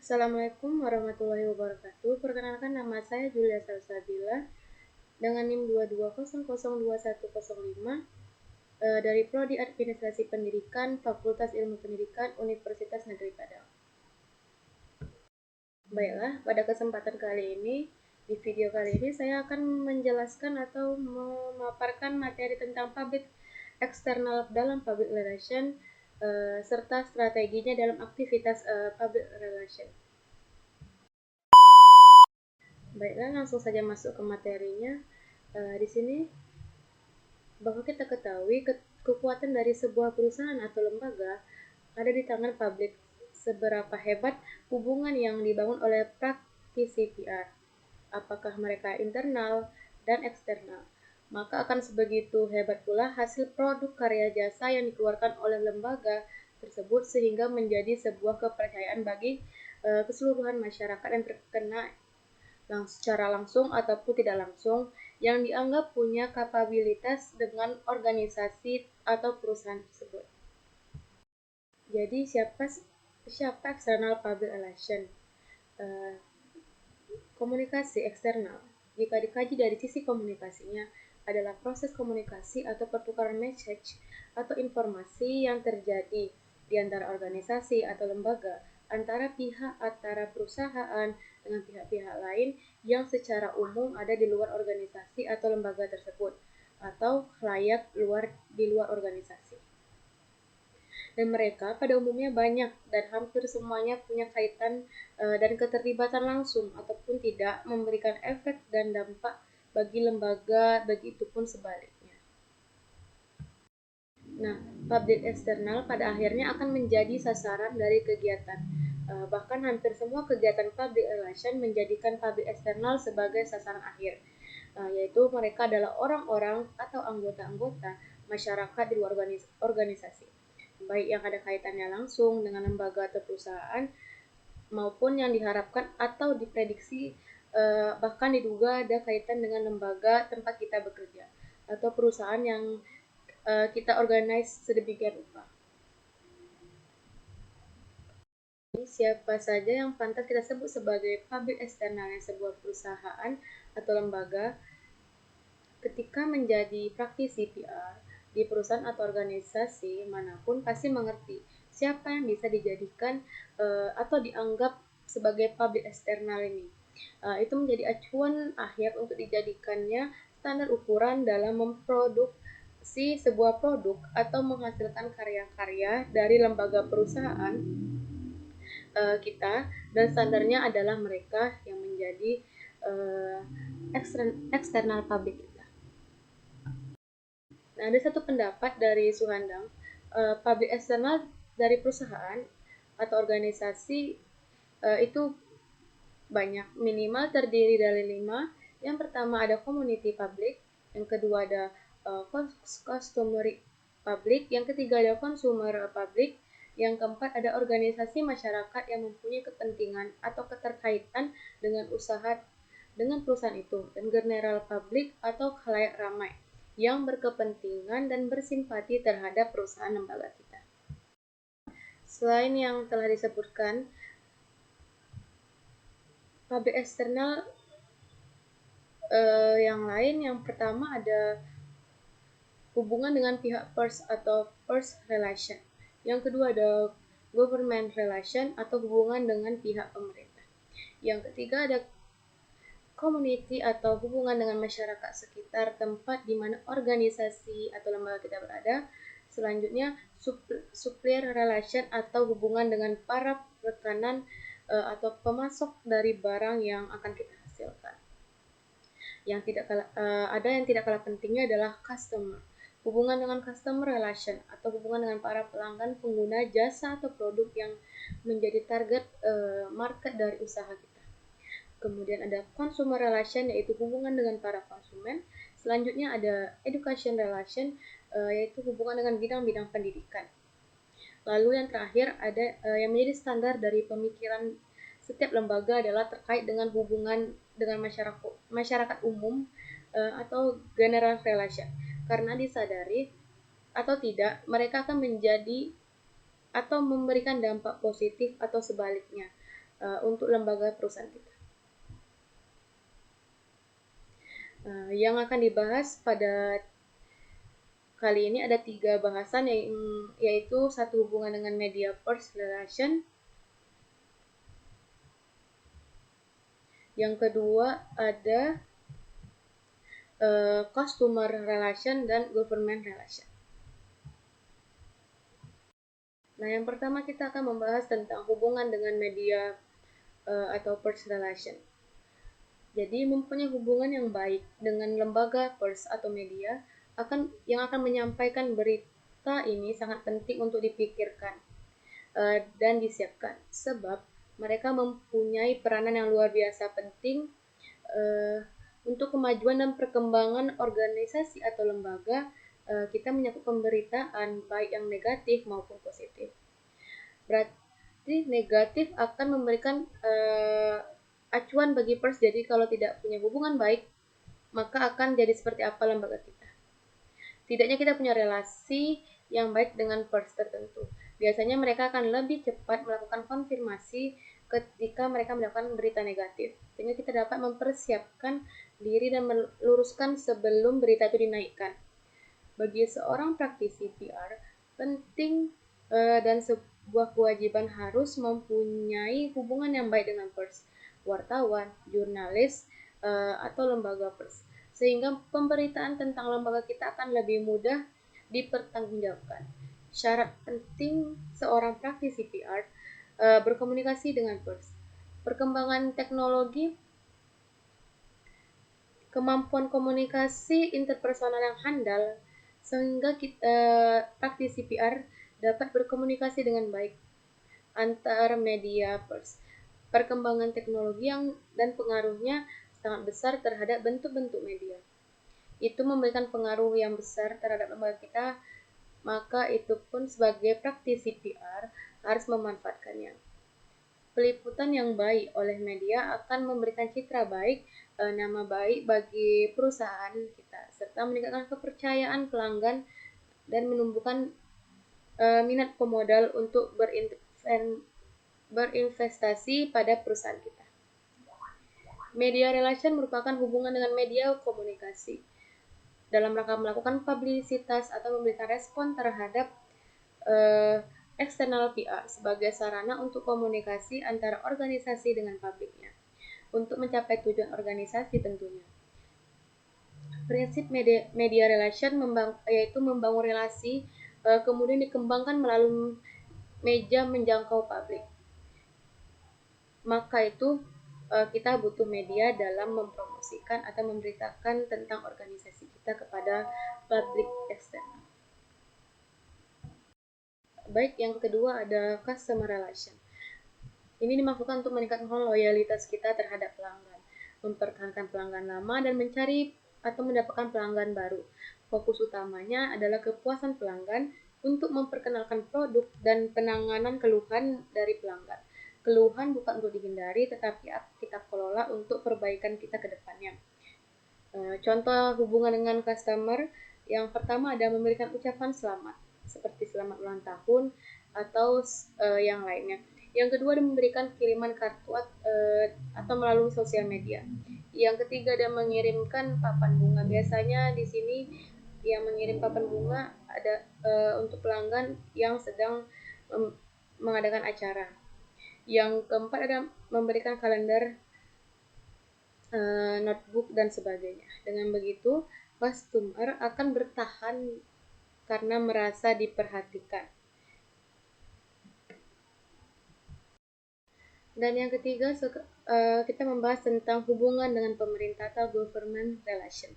Assalamualaikum warahmatullahi wabarakatuh. Perkenalkan, nama saya Julia Salsabila dengan NIM 220021105 dari Prodi Administrasi Pendidikan Fakultas Ilmu Pendidikan Universitas Negeri Padang. Baiklah, pada kesempatan kali ini, di video kali ini saya akan menjelaskan atau memaparkan materi tentang public external dalam public relation serta strateginya dalam aktivitas public relation. Baiklah, langsung saja masuk ke materinya. Di sini bahwa kita ketahui kekuatan dari sebuah perusahaan atau lembaga ada di tangan publik. Seberapa hebat hubungan yang dibangun oleh praktisi PR, apakah mereka internal dan eksternal, maka akan sebegitu hebat pula hasil produk karya jasa yang dikeluarkan oleh lembaga tersebut sehingga menjadi sebuah kepercayaan bagi keseluruhan masyarakat yang terkena secara langsung ataupun tidak langsung yang dianggap punya kapabilitas dengan organisasi atau perusahaan tersebut. Jadi siapa external public relation? Komunikasi eksternal, jika dikaji dari sisi komunikasinya, adalah proses komunikasi atau pertukaran message atau informasi yang terjadi di antara organisasi atau lembaga, antara perusahaan dengan pihak-pihak lain yang secara umum ada di luar organisasi atau lembaga tersebut, atau khalayak di luar organisasi. Dan mereka pada umumnya banyak dan hampir semuanya punya kaitan dan keterlibatan langsung ataupun tidak memberikan efek dan dampak bagi lembaga, begitu pun sebaliknya. Nah, public eksternal pada akhirnya akan menjadi sasaran dari kegiatan. Bahkan hampir semua kegiatan public relation menjadikan public eksternal sebagai sasaran akhir, yaitu mereka adalah orang-orang atau anggota-anggota masyarakat di luar organisasi, baik yang ada kaitannya langsung dengan lembaga atau perusahaan maupun yang diharapkan atau diprediksi bahkan diduga ada kaitan dengan lembaga tempat kita bekerja atau perusahaan yang kita organize sedemikian rupa. Jadi, siapa saja yang pantas kita sebut sebagai public eksternalnya sebuah perusahaan atau lembaga? Ketika menjadi praktisi PR di perusahaan atau organisasi manapun pasti mengerti siapa yang bisa dijadikan atau dianggap sebagai public eksternal ini. Itu menjadi acuan akhir untuk dijadikannya standar ukuran dalam memproduksi sebuah produk atau menghasilkan karya-karya dari lembaga perusahaan kita, dan standarnya adalah mereka yang menjadi eksternal public kita. Nah, ada satu pendapat dari Suhandang, public eksternal dari perusahaan atau organisasi itu banyak, minimal terdiri dari 5. Yang pertama ada community public, yang kedua ada customer public, yang ketiga ada consumer public, yang keempat ada organisasi masyarakat yang mempunyai kepentingan atau keterkaitan dengan perusahaan itu, dan general public atau khalayak ramai yang berkepentingan dan bersimpati terhadap perusahaan lembaga kita. Selain yang telah disebutkan, public eksternal yang lain, yang pertama ada hubungan dengan pihak pers atau pers relation. Yang kedua ada government relation atau hubungan dengan pihak pemerintah. Yang ketiga ada community atau hubungan dengan masyarakat sekitar tempat di mana organisasi atau lembaga kita berada. Selanjutnya supplier relation atau hubungan dengan para rekanan atau pemasok dari barang yang akan kita hasilkan. Ada yang tidak kalah pentingnya adalah customer. Hubungan dengan customer relation atau hubungan dengan para pelanggan pengguna jasa atau produk yang menjadi target market dari usaha kita. Kemudian ada consumer relation, yaitu hubungan dengan para konsumen. Selanjutnya ada education relation, yaitu hubungan dengan bidang-bidang pendidikan. Lalu yang terakhir ada yang menjadi standar dari pemikiran setiap lembaga adalah terkait dengan hubungan dengan masyarakat umum atau general relation, karena disadari atau tidak mereka akan menjadi atau memberikan dampak positif atau sebaliknya untuk lembaga perusahaan kita. Yang akan dibahas pada kali ini ada 3 bahasan, yaitu satu hubungan dengan media first relation, yang kedua ada customer relation dan government relation. Nah, yang pertama kita akan membahas tentang hubungan dengan media atau first relation. Jadi mempunyai hubungan yang baik dengan lembaga pers atau media yang akan menyampaikan berita ini sangat penting untuk dipikirkan dan disiapkan, sebab mereka mempunyai peranan yang luar biasa penting untuk kemajuan dan perkembangan organisasi atau lembaga. Kita menyangkut pemberitaan baik yang negatif maupun positif. Berarti negatif akan memberikan acuan bagi pers. Jadi kalau tidak punya hubungan baik, maka akan jadi seperti apa lembaga kita. Tidaknya kita punya relasi yang baik dengan pers tertentu. Biasanya mereka akan lebih cepat melakukan konfirmasi ketika mereka mendapatkan berita negatif, sehingga kita dapat mempersiapkan diri dan meluruskan sebelum berita itu dinaikkan. Bagi seorang praktisi PR, penting dan sebuah kewajiban harus mempunyai hubungan yang baik dengan pers, wartawan, jurnalis, atau lembaga pers, sehingga pemberitaan tentang lembaga kita akan lebih mudah dipertanggungjawabkan. Syarat penting seorang praktisi PR berkomunikasi dengan pers. Perkembangan teknologi, kemampuan komunikasi interpersonal yang handal, sehingga praktisi PR dapat berkomunikasi dengan baik antar media pers. Perkembangan teknologi dan pengaruhnya sangat besar terhadap bentuk-bentuk media. Itu memberikan pengaruh yang besar terhadap lembaga kita, maka itu pun sebagai praktisi PR harus memanfaatkannya. Peliputan yang baik oleh media akan memberikan citra baik, nama baik bagi perusahaan kita, serta meningkatkan kepercayaan pelanggan dan menumbuhkan minat pemodal untuk berinvestasi pada perusahaan kita. Media relation merupakan hubungan dengan media komunikasi dalam rangka melakukan publisitas atau memberikan respon terhadap eksternal PR sebagai sarana untuk komunikasi antara organisasi dengan publiknya untuk mencapai tujuan organisasi tentunya. Prinsip media relation yaitu membangun relasi, kemudian dikembangkan melalui media menjangkau publik. Maka itu kita butuh media dalam mempromosikan atau memberitakan tentang organisasi kita kepada publik eksternal. Baik, yang kedua ada customer relation. Ini dimaksudkan untuk meningkatkan loyalitas kita terhadap pelanggan, mempertahankan pelanggan lama dan mencari atau mendapatkan pelanggan baru. Fokus utamanya adalah kepuasan pelanggan untuk memperkenalkan produk dan penanganan keluhan dari pelanggan. Keluhan bukan untuk dihindari, tetapi kita kelola untuk perbaikan kita ke depannya. Contoh hubungan dengan customer, yang pertama ada memberikan ucapan selamat, seperti selamat ulang tahun atau yang lainnya. Yang kedua ada memberikan kiriman kartu atau melalui sosial media. Yang ketiga ada mengirimkan papan bunga. Biasanya di sini yang mengirim papan bunga ada untuk pelanggan yang sedang mengadakan acara. Yang keempat ada memberikan kalender, notebook dan sebagainya. Dengan begitu, customer akan bertahan karena merasa diperhatikan. Dan yang ketiga, kita membahas tentang hubungan dengan pemerintah atau government relation.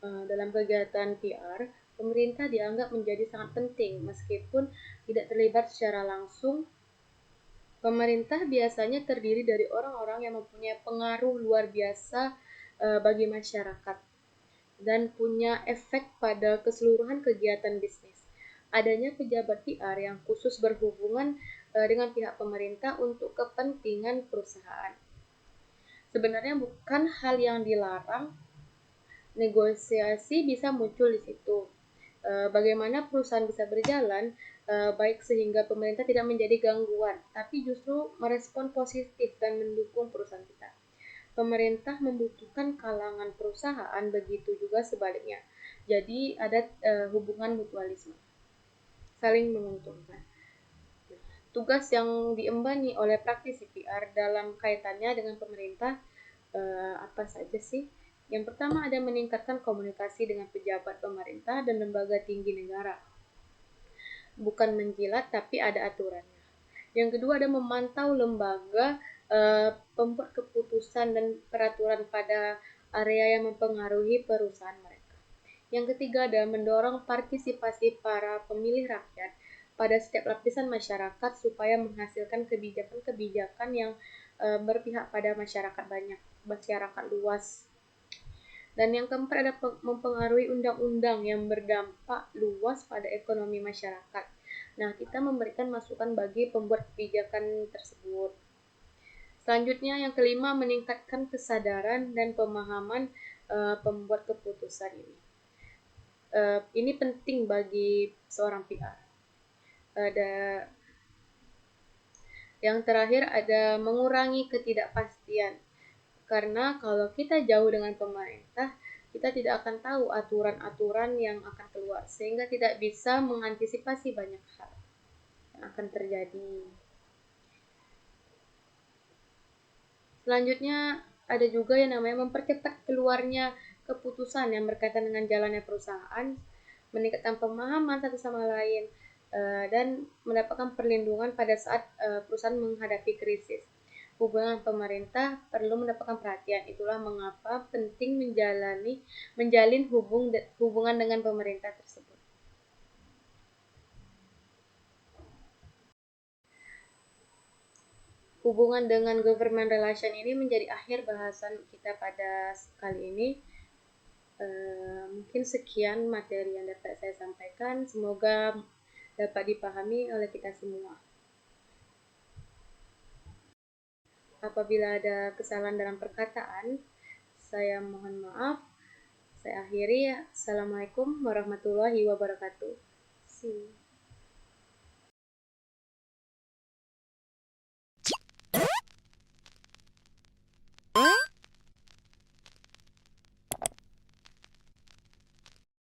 Dalam kegiatan PR, pemerintah dianggap menjadi sangat penting meskipun tidak terlibat secara langsung. Pemerintah biasanya terdiri dari orang-orang yang mempunyai pengaruh luar biasa bagi masyarakat dan punya efek pada keseluruhan kegiatan bisnis. Adanya pejabat PR yang khusus berhubungan dengan pihak pemerintah untuk kepentingan perusahaan. Sebenarnya bukan hal yang dilarang, negosiasi bisa muncul di situ. Bagaimana perusahaan bisa berjalan baik sehingga pemerintah tidak menjadi gangguan, tapi justru merespon positif dan mendukung perusahaan kita. Pemerintah membutuhkan kalangan perusahaan, begitu juga sebaliknya. Jadi ada hubungan mutualisme, saling menguntungkan. Tugas yang diemban oleh praktisi PR dalam kaitannya dengan pemerintah apa saja sih? Yang pertama ada meningkatkan komunikasi dengan pejabat pemerintah dan lembaga tinggi negara. Bukan menjilat tapi ada aturannya. Yang kedua ada memantau lembaga pembuat keputusan dan peraturan pada area yang mempengaruhi perusahaan mereka. Yang ketiga ada mendorong partisipasi para pemilih rakyat pada setiap lapisan masyarakat supaya menghasilkan kebijakan-kebijakan yang berpihak pada masyarakat banyak, masyarakat luas. Dan yang keempat ada mempengaruhi undang-undang yang berdampak luas pada ekonomi masyarakat. Nah, kita memberikan masukan bagi pembuat kebijakan tersebut. Selanjutnya yang kelima meningkatkan kesadaran dan pemahaman pembuat keputusan ini. Ini penting bagi seorang PR. Yang terakhir ada mengurangi ketidakpastian. Karena kalau kita jauh dengan pemerintah, kita tidak akan tahu aturan-aturan yang akan keluar, sehingga tidak bisa mengantisipasi banyak hal yang akan terjadi. Selanjutnya ada juga yang namanya mempercepat keluarnya keputusan yang berkaitan dengan jalannya perusahaan, meningkatkan pemahaman satu sama lain, dan mendapatkan perlindungan pada saat perusahaan menghadapi krisis. Hubungan pemerintah perlu mendapatkan perhatian. Itulah mengapa penting menjalin hubungan dengan pemerintah tersebut. Hubungan dengan government relation ini menjadi akhir bahasan kita pada kali ini. Mungkin sekian materi yang dapat saya sampaikan. Semoga dapat dipahami oleh kita semua. Apabila ada kesalahan dalam perkataan, saya mohon maaf. Saya akhiri. Assalamualaikum warahmatullahi wabarakatuh. See you.